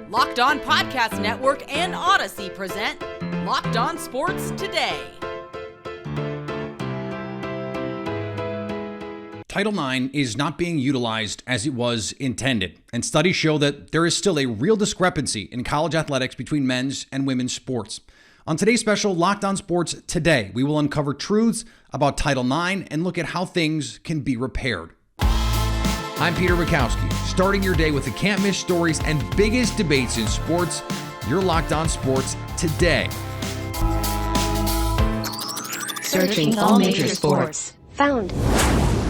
Locked On Podcast Network and Odyssey present Locked On Sports Today. Title IX is not being utilized as it was intended, and studies show that there is still a real discrepancy in college athletics between men's and women's sports. On today's special Locked On Sports Today, we will uncover truths about Title IX and look at how things can be repaired. I'm Peter Bukowski, starting your day with the can't-miss stories and biggest debates in sports. You're Locked On Sports Today. Searching all major sports. Found.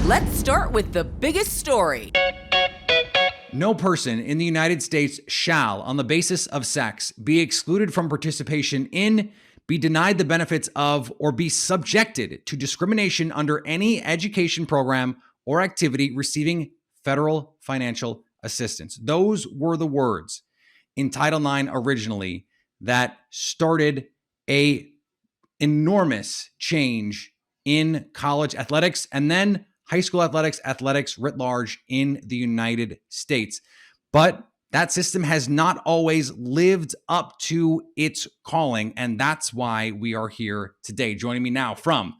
Let's start with the biggest story. No person in the United States shall, on the basis of sex, be excluded from participation in, be denied the benefits of, or be subjected to discrimination under any education program or activity receiving federal financial assistance. Those were the words in Title IX originally that started a enormous change in college athletics and then high school athletics writ large in the United States. But that system has not always lived up to its calling, and that's why we are here today. Joining me now from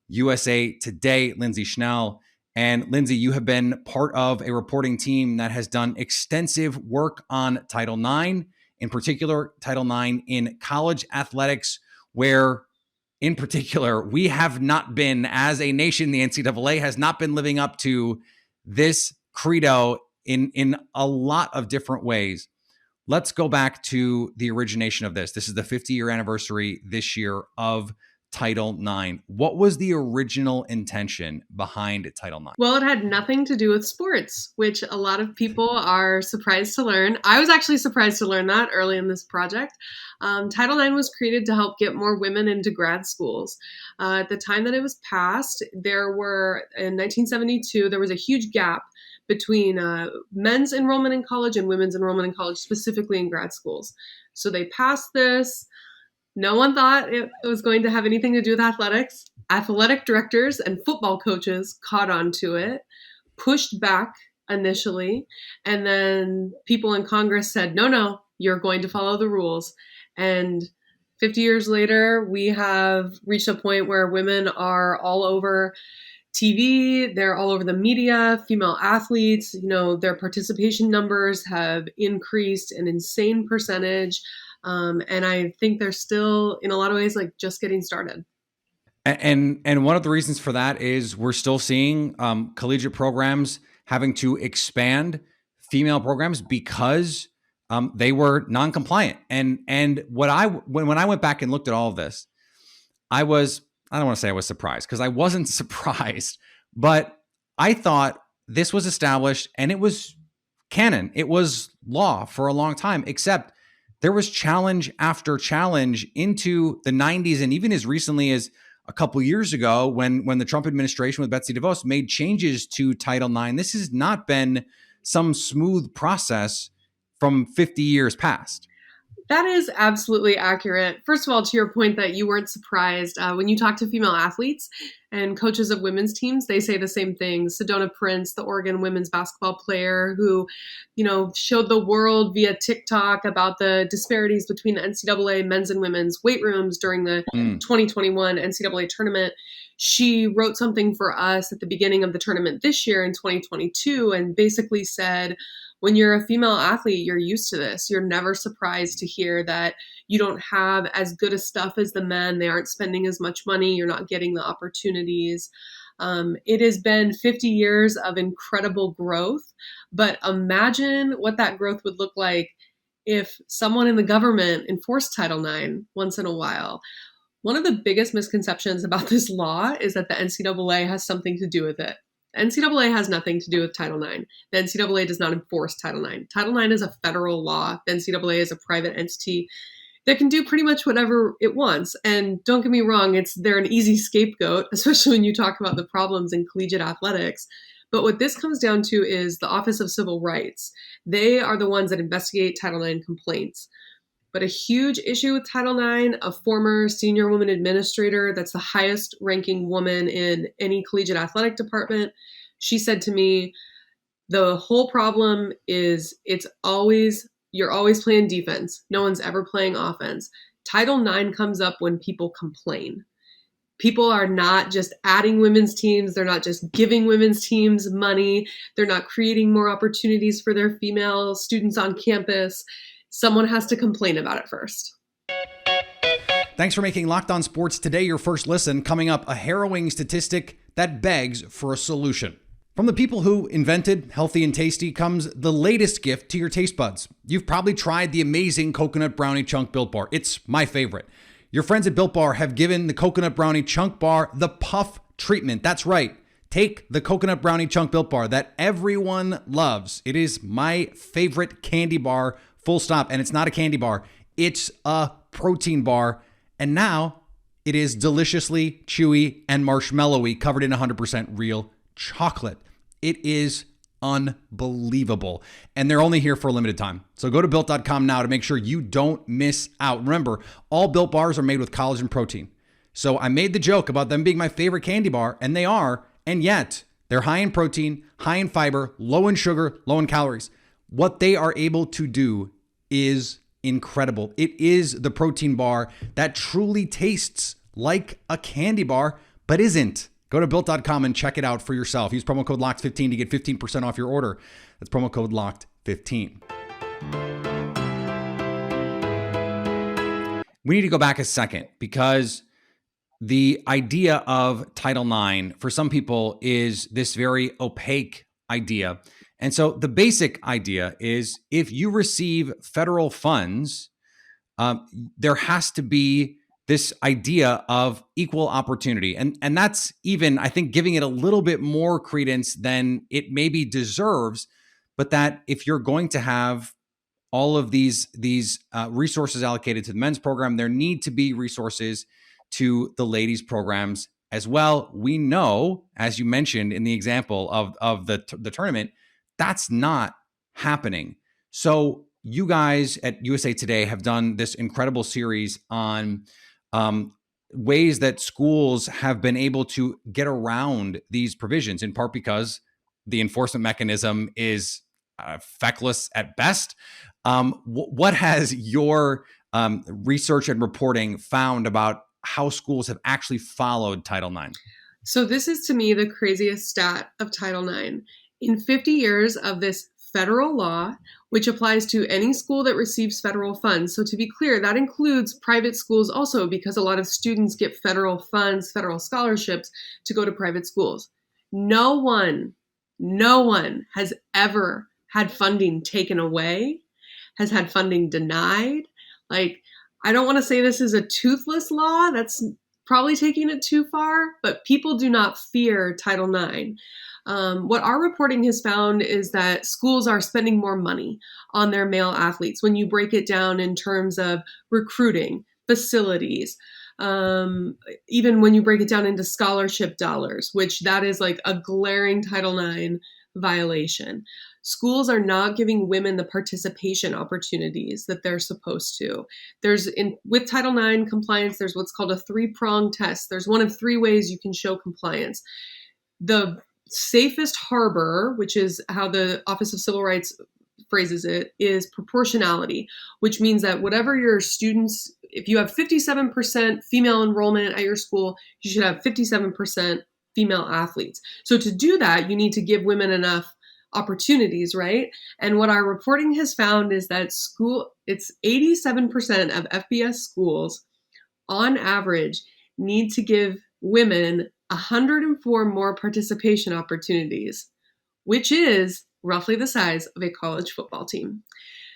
USA Today, Lindsay Schnell. And Lindsay, you have been part of a reporting team that has done extensive work on Title IX, in particular Title IX in college athletics, where in particular, we have not been, as a nation, the NCAA has not been living up to this credo in a lot of different ways. Let's go back to the origination of this. This is the 50-year anniversary this year of Title IX. What was the original intention behind Title IX? Well, it had nothing to do with sports, which a lot of people are surprised to learn. I was actually surprised to learn that early in this project. Title IX was created to help get more women into grad schools. At the time that it was passed, in 1972, there was a huge gap between men's enrollment in college and women's enrollment in college, specifically in grad schools. So they passed this. No one thought it was going to have anything to do with athletics. Athletic directors and football coaches caught on to it, pushed back initially, and then people in Congress said, no, you're going to follow the rules. And 50 years later, we have reached a point where women are all over TV, they're all over the media, female athletes, their participation numbers have increased an insane percentage. And I think they're still, in a lot of ways, like just getting started. And one of the reasons for that is we're still seeing collegiate programs having to expand female programs because they were non-compliant. And when I went back and looked at all of this, I don't want to say I was surprised because I wasn't surprised, but I thought this was established and it was canon. It was law for a long time, except there was challenge after challenge into the 90s and even as recently as a couple years ago when the Trump administration with Betsy DeVos made changes to Title IX. This has not been some smooth process from 50 years past. That is absolutely accurate. First of all, to your point that you weren't surprised, when you talk to female athletes and coaches of women's teams, they say the same thing. Sedona Prince, the Oregon women's basketball player who, showed the world via TikTok about the disparities between the NCAA men's and women's weight rooms during the 2021 NCAA tournament. She wrote something for us at the beginning of the tournament this year in 2022 and basically said, when you're a female athlete, you're used to this. You're never surprised to hear that you don't have as good a stuff as the men. They aren't spending as much money. You're not getting the opportunities. It has been 50 years of incredible growth, but imagine what that growth would look like if someone in the government enforced Title IX once in a while. One of the biggest misconceptions about this law is that the NCAA has something to do with it. The NCAA has nothing to do with Title IX. The NCAA does not enforce Title IX. Title IX is a federal law. The NCAA is a private entity that can do pretty much whatever it wants. And don't get me wrong, they're an easy scapegoat, especially when you talk about the problems in collegiate athletics. But what this comes down to is the Office of Civil Rights. They are the ones that investigate Title IX complaints. But a huge issue with Title IX, a former senior woman administrator that's the highest ranking woman in any collegiate athletic department, she said to me, the whole problem is it's always you're always playing defense. No one's ever playing offense. Title IX comes up when people complain. People are not just adding women's teams. They're not just giving women's teams money. They're not creating more opportunities for their female students on campus. Someone has to complain about it first. Thanks for making Locked On Sports Today your first listen. Coming up, a harrowing statistic that begs for a solution. From the people who invented Healthy and Tasty comes the latest gift to your taste buds. You've probably tried the amazing Coconut Brownie Chunk Built Bar. It's my favorite. Your friends at Built Bar have given the Coconut Brownie Chunk Bar the puff treatment. That's right. Take the Coconut Brownie Chunk Built Bar that everyone loves. It is my favorite candy bar, full stop. And it's not a candy bar. It's a protein bar. And now it is deliciously chewy and marshmallowy, covered in 100% real chocolate. It is unbelievable. And they're only here for a limited time. So go to Built.com now to make sure you don't miss out. Remember, all Built bars are made with collagen protein. So I made the joke about them being my favorite candy bar, and they are, and yet they're high in protein, high in fiber, low in sugar, low in calories. What they are able to do is incredible. It is the protein bar that truly tastes like a candy bar, but isn't. Go to Built.com and check it out for yourself. Use promo code LOCKED15 to get 15% off your order. That's promo code LOCKED15. We need to go back a second because the idea of Title IX for some people is this very opaque idea. And so the basic idea is if you receive federal funds, there has to be this idea of equal opportunity. And that's even, I think, giving it a little bit more credence than it maybe deserves, but that if you're going to have all of these resources allocated to the men's program, there need to be resources to the ladies' programs as well. We know, as you mentioned in the example of the tournament, that's not happening. So you guys at USA Today have done this incredible series on ways that schools have been able to get around these provisions, in part because the enforcement mechanism is feckless at best. What has your research and reporting found about how schools have actually followed Title IX? So this is, to me, the craziest stat of Title IX. In 50 years of this federal law, which applies to any school that receives federal funds. So to be clear, that includes private schools also, because a lot of students get federal funds, federal scholarships to go to private schools. No one has ever had funding taken away, has had funding denied. Like, I don't want to say this is a toothless law. That's probably taking it too far, but people do not fear Title IX. What our reporting has found is that schools are spending more money on their male athletes when you break it down in terms of recruiting, facilities, even when you break it down into scholarship dollars, which that is like a glaring Title IX violation. Schools are not giving women the participation opportunities that they're supposed to. With Title IX compliance, there's what's called a 3-pronged test. There's one of 3 ways you can show compliance. The safest harbor, which is how the Office of Civil Rights phrases it, is proportionality, which means that whatever your students, if you have 57% female enrollment at your school, you should have 57% female athletes. So to do that, you need to give women enough opportunities, right? And what our reporting has found is that it's 87% of FBS schools on average need to give women 104 more participation opportunities, which is roughly the size of a college football team.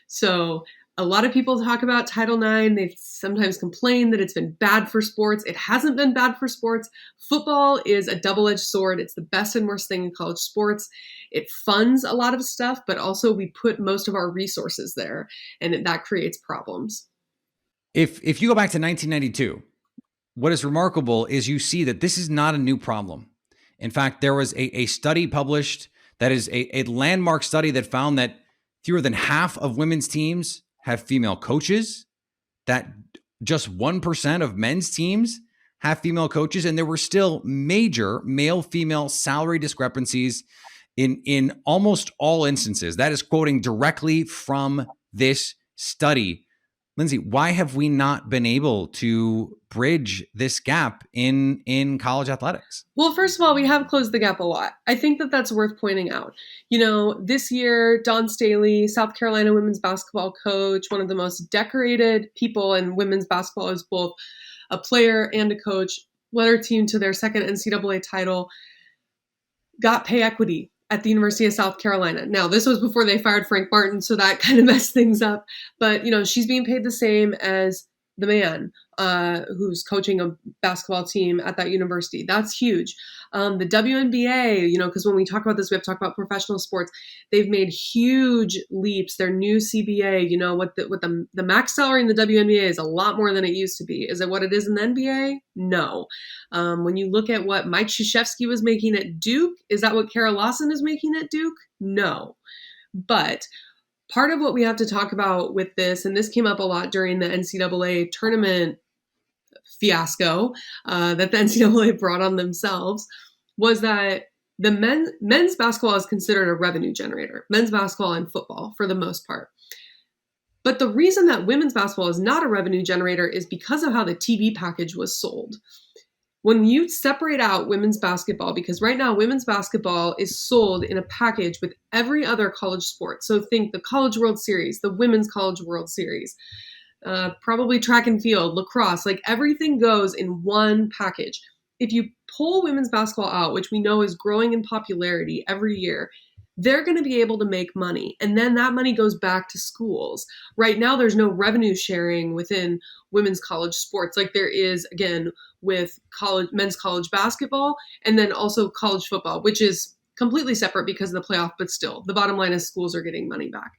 So a lot of people talk about Title IX. They've sometimes complained that it's been bad for sports. It hasn't been bad for sports. Football is a double-edged sword. It's the best and worst thing in college sports. It funds a lot of stuff, but also we put most of our resources there, and that creates problems. If you go back to 1992, what is remarkable is you see that this is not a new problem. In fact, there was a study published that is a landmark study that found that fewer than half of women's teams have female coaches, that just 1% of men's teams have female coaches, and there were still major male-female salary discrepancies in almost all instances. That is quoting directly from this study. Lindsay, why have we not been able to bridge this gap in college athletics? Well, first of all, we have closed the gap a lot. I think that that's worth pointing out. This year, Dawn Staley, South Carolina women's basketball coach, one of the most decorated people in women's basketball, as both a player and a coach, led her team to their second NCAA title, got pay equity at the University of South Carolina. Now, this was before they fired Frank Martin, so that kind of messed things up. But, she's being paid the same as the man who's coaching a basketball team at that university. That's huge. The WNBA, because when we talk about this, we have to talk about professional sports. They've made huge leaps. Their new CBA, what the max salary in the WNBA is a lot more than it used to be. Is it what it is in the NBA? No. When you look at what Mike Krzyzewski was making at Duke, is that what Kara Lawson is making at Duke? No. But part of what we have to talk about with this, and this came up a lot during the NCAA tournament fiasco that the NCAA brought on themselves, was that the men's basketball is considered a revenue generator, men's basketball and football for the most part. But the reason that women's basketball is not a revenue generator is because of how the TV package was sold. When you separate out women's basketball, because right now women's basketball is sold in a package with every other college sport. So think the College World Series, the Women's College World Series, probably track and field, lacrosse, like everything goes in one package. If you pull women's basketball out, which we know is growing in popularity every year, they're going to be able to make money. And then that money goes back to schools. Right now, there's no revenue sharing within women's college sports like there is, again, with men's college basketball, and then also college football, which is completely separate because of the playoff, but still, the bottom line is schools are getting money back.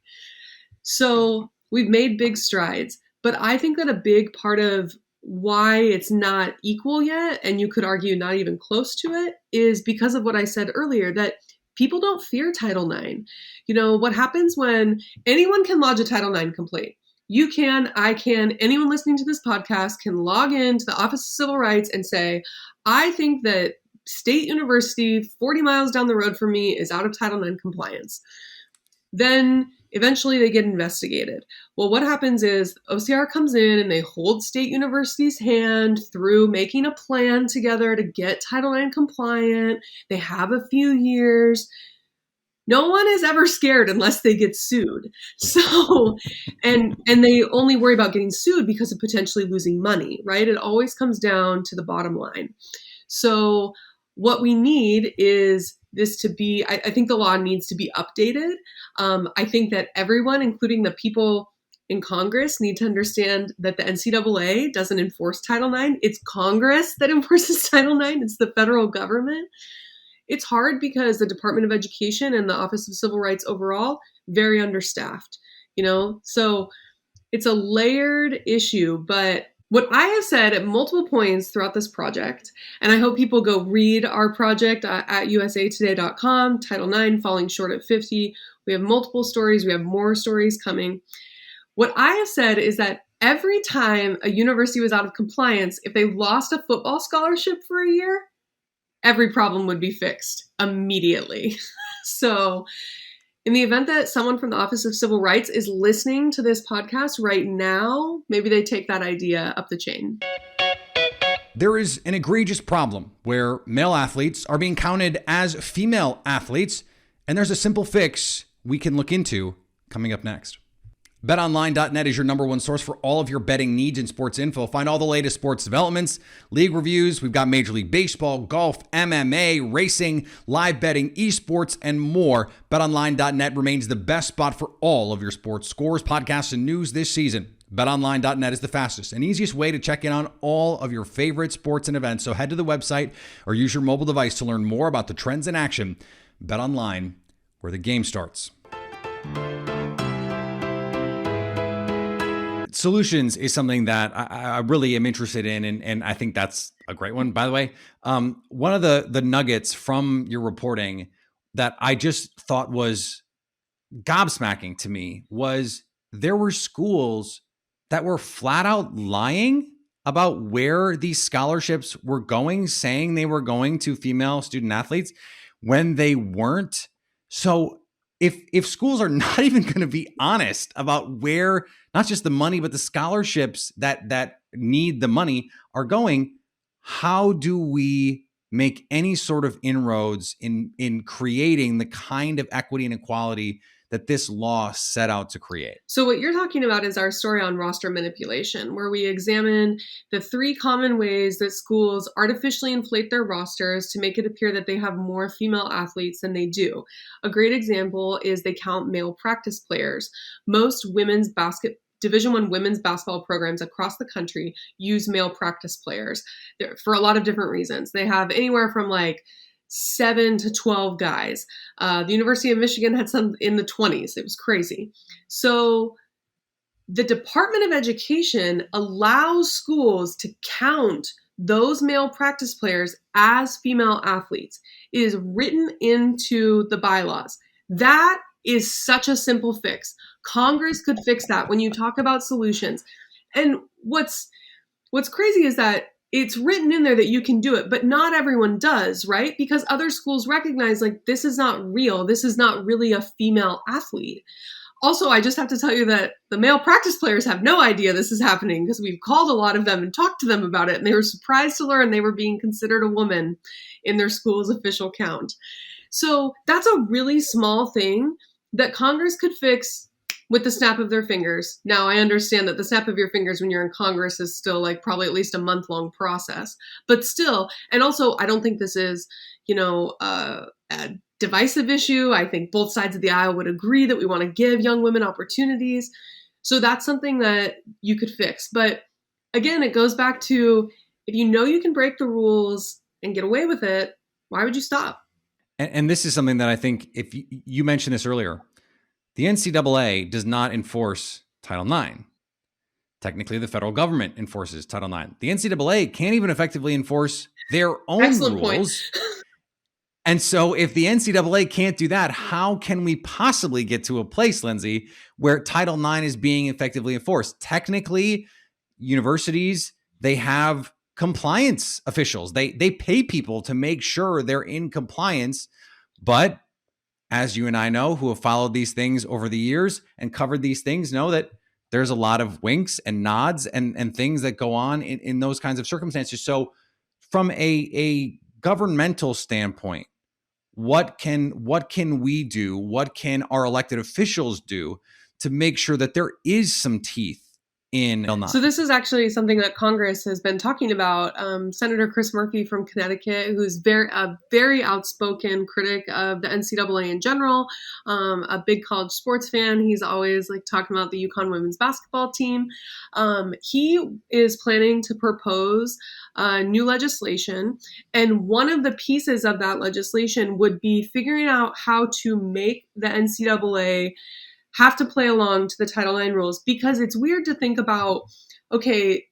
So we've made big strides, but I think that a big part of why it's not equal yet, and you could argue not even close to it, is because of what I said earlier, that people don't fear Title IX. What happens when anyone can lodge a Title IX complaint? You can, I can, anyone listening to this podcast can log in to the Office of Civil Rights and say, I think that State University 40 miles down the road from me is out of Title IX compliance. Then eventually they get investigated. Well, what happens is OCR comes in and they hold State University's hand through making a plan together to get Title IX compliant. They have a few years. No one is ever scared unless they get sued. So, and they only worry about getting sued because of potentially losing money, right? It always comes down to the bottom line. So what we need is this to be, I think the law needs to be updated. I think that everyone, including the people in Congress, need to understand that the NCAA doesn't enforce Title IX. It's Congress that enforces Title IX. It's the federal government. It's hard because the Department of Education and the Office of Civil Rights overall, very understaffed, So it's a layered issue, but what I have said at multiple points throughout this project, and I hope people go read our project at usatoday.com, Title IX, falling short at 50. We have multiple stories. We have more stories coming. What I have said is that every time a university was out of compliance, if they lost a football scholarship for a year, every problem would be fixed immediately. So in the event that someone from the Office of Civil Rights is listening to this podcast right now, maybe they take that idea up the chain. There is an egregious problem where male athletes are being counted as female athletes, and there's a simple fix we can look into coming up next. BetOnline.net is your number one source for all of your betting needs and sports info. Find all the latest sports developments, league reviews. We've got Major League Baseball, golf, MMA, racing, live betting, esports, and more. BetOnline.net remains the best spot for all of your sports scores, podcasts, and news this season. BetOnline.net is the fastest and easiest way to check in on all of your favorite sports and events. So head to the website or use your mobile device to learn more about the trends in action. BetOnline, where the game starts. Solutions is something that I really am interested in, and I think that's a great one, by the way. One of the nuggets from your reporting that I just thought was gobsmacking to me was there were schools that were flat out lying about where these scholarships were going, saying they were going to female student athletes when they weren't. So if schools are not even going to be honest about where not just the money but the scholarships that need the money are going, how do we make any sort of inroads in creating the kind of equity and equality that this law set out to create? So what you're talking about is our story on roster manipulation, where we examine the 3 common ways that schools artificially inflate their rosters to make it appear that they have more female athletes than they do. A great example is they count male practice players. Most Division I women's basketball programs across the country use male practice players for a lot of different reasons. They have anywhere from like 7 to 12 guys. The University of Michigan had some in the 20s. It was crazy. So the Department of Education allows schools to count those male practice players as female athletes. It is written into the bylaws. That is such a simple fix. Congress could fix that when you talk about solutions. And what's crazy is that it's written in there that you can do it, but not everyone does, right? Because other schools recognize like this is not real. This is not really a female athlete. Also, I just have to tell you that the male practice players have no idea this is happening because we've called a lot of them and talked to them about it, and they were surprised to learn they were being considered a woman in their school's official count. So that's a really small thing that Congress could fix with the snap of their fingers. Now, I understand that the snap of your fingers when you're in Congress is still like probably at least a month-long process, but still, and also I don't think this is, a divisive issue. I think both sides of the aisle would agree that we want to give young women opportunities. So that's something that you could fix. But again, it goes back to if you know you can break the rules and get away with it, why would you stop? And this is something that I think, if you mentioned this earlier, the NCAA does not enforce Title IX. Technically, the federal government enforces Title IX. The NCAA can't even effectively enforce their own Excellent rules. Point. And so if the NCAA can't do that, how can we possibly get to a place, Lindsay, where Title IX is being effectively enforced? Technically, universities, they have compliance officials. They pay people to make sure they're in compliance. But as you and I know, who have followed these things over the years and covered these things, know that there's a lot of winks and nods and things that go on in those kinds of circumstances. So from a governmental standpoint, what can we do? What can our elected officials do to make sure that there is some teeth in Bill 9? So this is actually something that Congress has been talking about. Senator Chris Murphy from Connecticut, who's a very outspoken critic of the NCAA in general, a big college sports fan. He's always like talking about the UConn women's basketball team. He is planning to propose new legislation. And one of the pieces of that legislation would be figuring out how to make the NCAA have to play along to the Title IX rules, because it's weird to think about, okay,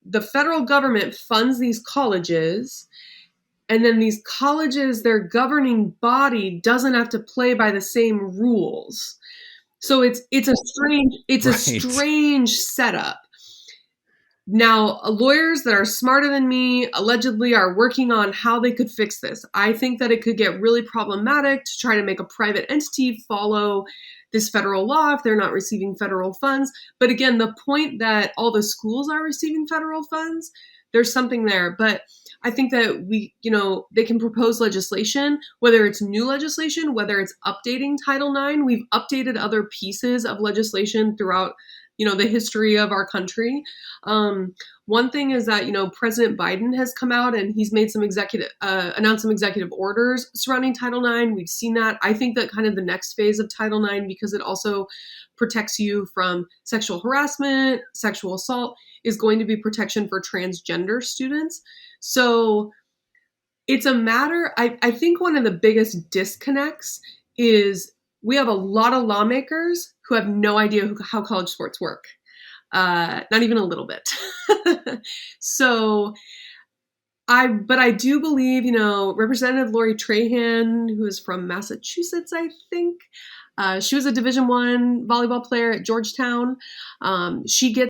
the federal government funds these colleges, and then these colleges, their governing body doesn't have to play by the same rules. So it's a strange setup. Now, lawyers that are smarter than me allegedly are working on how they could fix this. I think that it could get really problematic to try to make a private entity follow this federal law if they're not receiving federal funds. But again, the point that all the schools are receiving federal funds, there's something there. But I think that they can propose legislation, whether it's new legislation, whether it's updating Title IX. We've updated other pieces of legislation throughout the history of our country. One thing is that, President Biden has come out and he's made some announced some executive orders surrounding Title IX. We've seen that. I think that kind of the next phase of Title IX, because it also protects you from sexual harassment, sexual assault, is going to be protection for transgender students. So it's a matter, I think one of the biggest disconnects is we have a lot of lawmakers who have no idea how college sports work. Not even a little bit. But I do believe, Representative Lori Trahan, who is from Massachusetts, I think, she was a Division I volleyball player at Georgetown. She gets